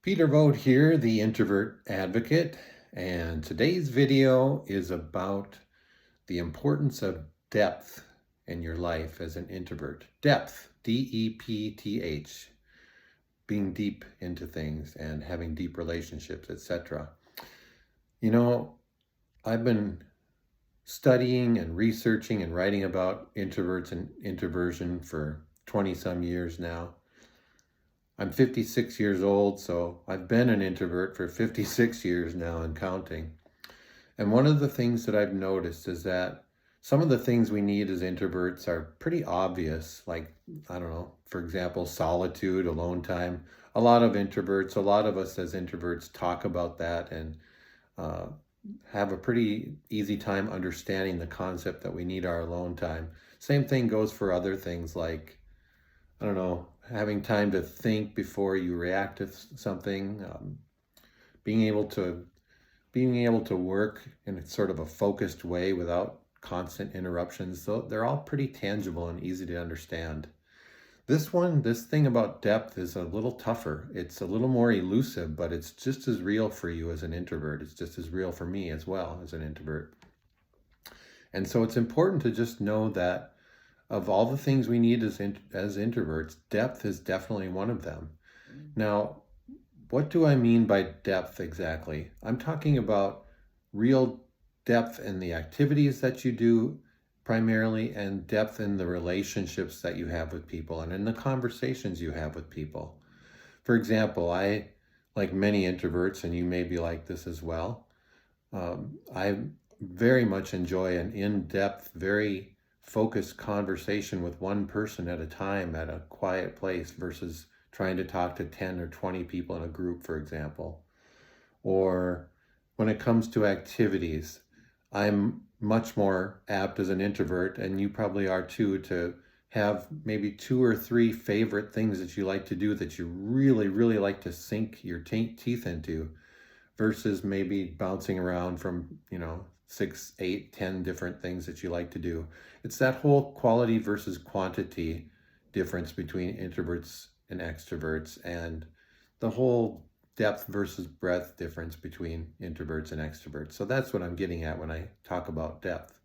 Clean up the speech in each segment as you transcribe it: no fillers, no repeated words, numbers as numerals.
Peter Vogt here, the introvert advocate, and today's video is about the importance of depth in your life as an introvert. Depth, D-E-P-T-H, being deep into things and having deep relationships, etc. You know, I've been studying and researching and writing about introverts and introversion for 20 some years now. I'm 56 years old, so I've been an introvert for 56 years now and counting. And one of the things that I've noticed is that some of the things we need as introverts are pretty obvious, like, I don't know, for example, solitude, alone time. A lot of introverts, a lot of us as introverts talk about that and uh, have a pretty easy time understanding the concept that we need our alone time. Same thing goes for other things like, I don't know, having time to think before you react to something, being able to work in a sort of a focused way without constant interruptions. So they're all pretty tangible and easy to understand. This thing about depth is a little tougher. It's a little more elusive, but it's just as real for you as an introvert. It's just as real for me as well as an introvert. And so it's important to just know that of all the things we need as introverts, depth is definitely one of them. Now, what do I mean by depth exactly? I'm talking about real depth in the activities that you do primarily, and depth in the relationships that you have with people and in the conversations you have with people. For example, I, like many introverts, and you may be like this as well, I very much enjoy an in-depth, very focused conversation with one person at a time at a quiet place versus trying to talk to 10 or 20 people in a group, for example. Or when it comes to activities, I'm much more apt as an introvert, and you probably are too, to have maybe 2 or 3 favorite things that you like to do that you really, really like to sink your teeth into versus maybe bouncing around from, 6, 8, 10 different things that you like to do. It's that whole quality versus quantity difference between introverts and extroverts, and the whole depth versus breadth difference between introverts and extroverts. So that's what I'm getting at when I talk about depth.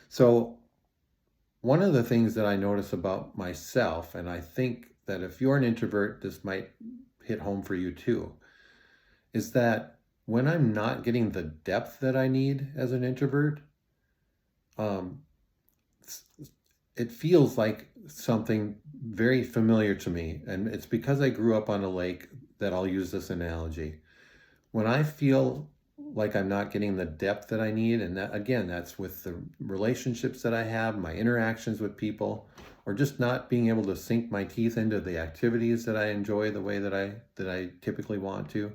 So one of the things that I notice about myself, and I think that if you're an introvert, this might hit home for you too, is that when I'm not getting the depth that I need as an introvert, um, it feels like something very familiar to me. And it's because I grew up on a lake that I'll use this analogy. When I feel like I'm not getting the depth that I need, and that, again, that's with the relationships that I have, my interactions with people, or just not being able to sink my teeth into the activities that I enjoy the way that I typically want to,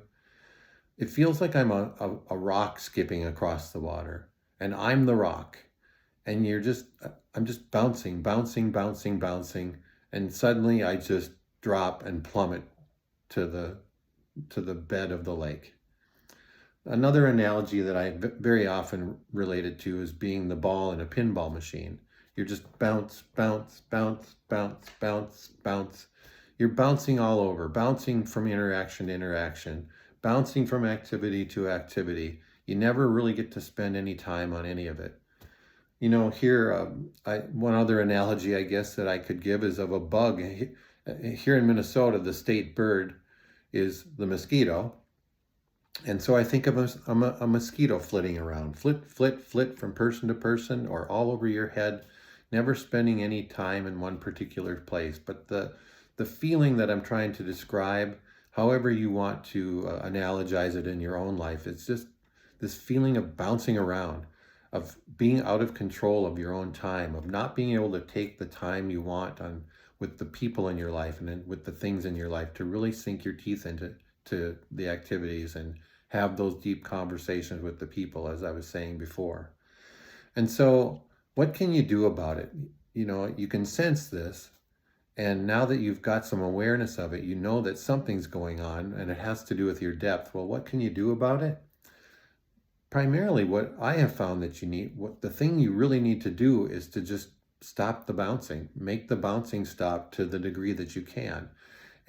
it feels like I'm a rock skipping across the water, and I'm the rock, and I'm just bouncing, bouncing, bouncing, bouncing, and suddenly I just drop and plummet to the bed of the lake. Another analogy that I very often related to is being the ball in a pinball machine. You're just bounce, bounce, bounce, bounce, bounce, bounce. You're bouncing all over, bouncing from interaction to interaction, bouncing from activity to activity. You never really get to spend any time on any of it. Here, one other analogy I guess that I could give is of a bug. Here in Minnesota, the state bird is the mosquito. And so I think of a mosquito flitting around, flit, flit, flit from person to person or all over your head, never spending any time in one particular place. But the feeling that I'm trying to describe, however you want to analogize it in your own life, it's just this feeling of bouncing around, of being out of control of your own time, of not being able to take the time you want with the people in your life and then with the things in your life to really sink your teeth into the activities and have those deep conversations with the people, as I was saying before. And so what can you do about it? You can sense this, and now that you've got some awareness of it, you know that something's going on and it has to do with your depth. Well, what can you do about it? Primarily what I have found that the thing you really need to do is to just stop the bouncing, make the bouncing stop to the degree that you can.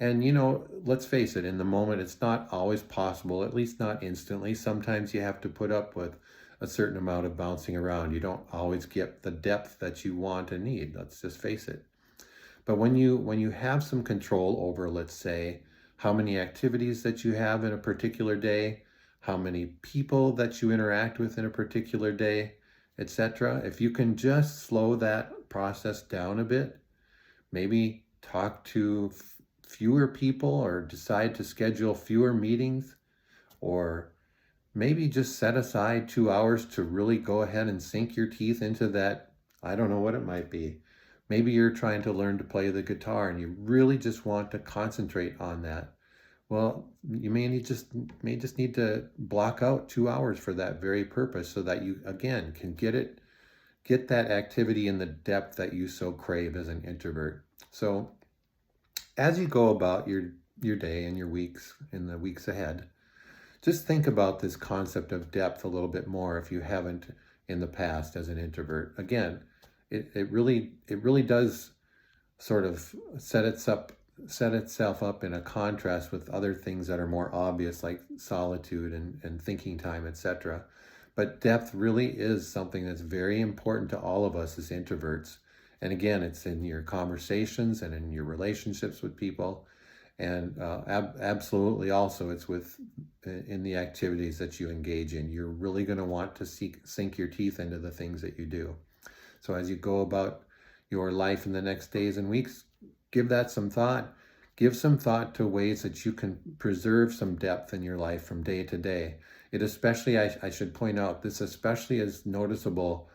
And, you know, let's face it, in the moment, it's not always possible, at least not instantly. Sometimes you have to put up with a certain amount of bouncing around. You don't always get the depth that you want and need. Let's just face it. But when you have some control over, let's say, how many activities that you have in a particular day, how many people that you interact with in a particular day, etc., if you can just slow that process down a bit, maybe talk to fewer people or decide to schedule fewer meetings, or maybe just set aside 2 hours to really go ahead and sink your teeth into that. I don't know what it might be. Maybe you're trying to learn to play the guitar and you really just want to concentrate on that. Well, you may just need to block out 2 hours for that very purpose, so that you again can get that activity in the depth that you so crave as an introvert. So as you go about your day and your weeks in the weeks ahead, just think about this concept of depth a little bit more if you haven't in the past as an introvert. Again, it really does sort of set itself up in a contrast with other things that are more obvious, like solitude and thinking time, etc. But depth really is something that's very important to all of us as introverts. And again, it's in your conversations and in your relationships with people. And absolutely also it's in the activities that you engage in. You're really going to want to sink your teeth into the things that you do. So as you go about your life in the next days and weeks, give that some thought. Give some thought to ways that you can preserve some depth in your life from day to day. It especially, I should point out, this especially is noticeable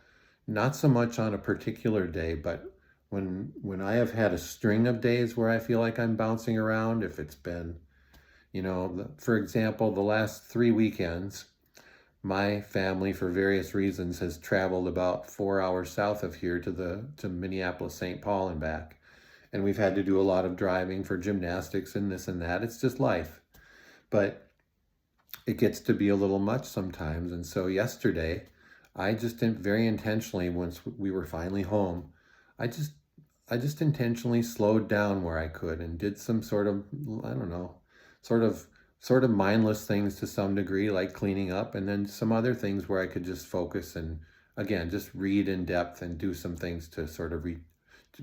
not so much on a particular day, but when I have had a string of days where I feel like I'm bouncing around. If it's been, for example, the last 3 weekends, my family, for various reasons, has traveled about 4 hours south of here to Minneapolis, St. Paul and back. And we've had to do a lot of driving for gymnastics and this and that. It's just life. But it gets to be a little much sometimes. And so yesterday, I just very intentionally, once we were finally home, I just intentionally slowed down where I could and did some sort of, I don't know, sort of mindless things to some degree, like cleaning up, and then some other things where I could just focus and again just read in depth and do some things to sort of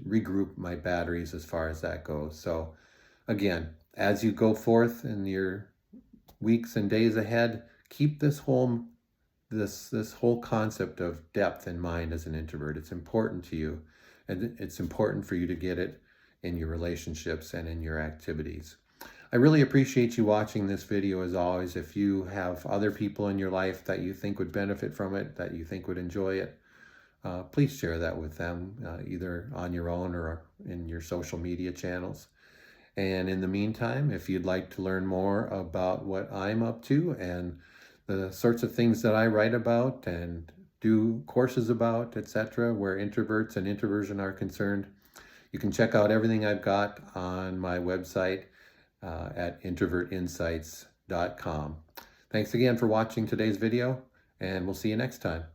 regroup my batteries as far as that goes. So again, as you go forth in your weeks and days ahead, keep this whole concept of depth in mind as an introvert. It's important to you, and it's important for you to get it in your relationships and in your activities. I really appreciate you watching this video as always. If you have other people in your life that you think would benefit from it, that you think would enjoy it, please share that with them, either on your own or in your social media channels. And in the meantime, if you'd like to learn more about what I'm up to and the sorts of things that I write about and do courses about, etc., where introverts and introversion are concerned, you can check out everything I've got on my website at introvertinsights.com. Thanks again for watching today's video, and we'll see you next time.